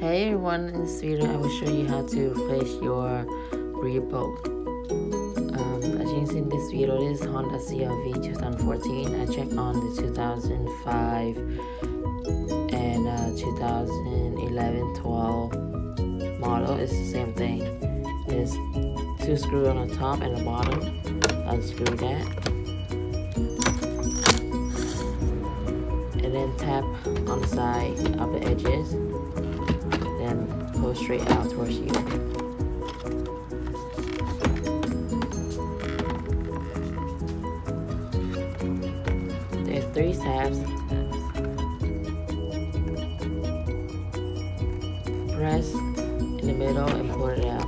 Hey everyone, in this video I will show you how to replace your rear bolt. As you can see in this video, this is Honda CR-V 2014. I checked on the 2005 and 2011-12 model. It's the same thing. There's two screws on the top and the bottom. Unscrew that. And then tap on the side of the edges. Then pull straight out towards you. There's 3 tabs. Press in the middle and pull it out.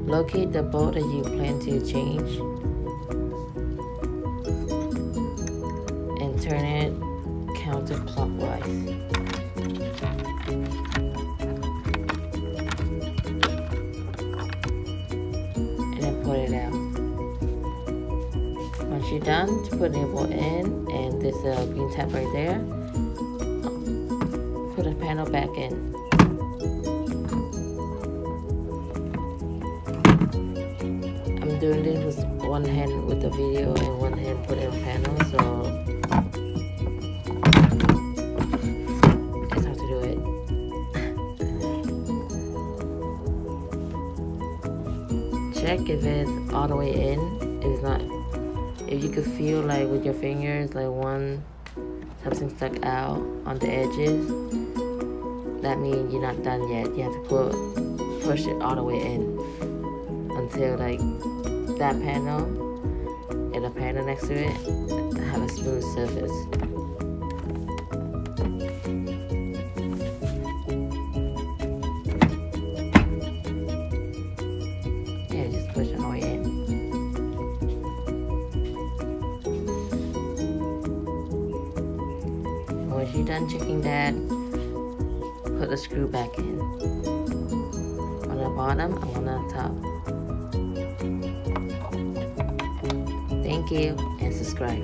Locate the bolt that you plan to change and turn it counterclockwise. And then pull it out. Once you're done, put the bolt in, and there's a green tab right there. Put the panel back in. I'm doing this with one hand with the video and one hand putting the panel, so that's how to do it. Check if it's all the way in. If it's not, if you could feel like with your fingers, like something stuck out on the edges, that means you're not done yet. You have to push it all the way in until like that panel and the panel next to it have a smooth surface. Yeah, just push it all the way in. Once you're done checking that, put the screw back in. On the bottom and on the top. Thank you and subscribe.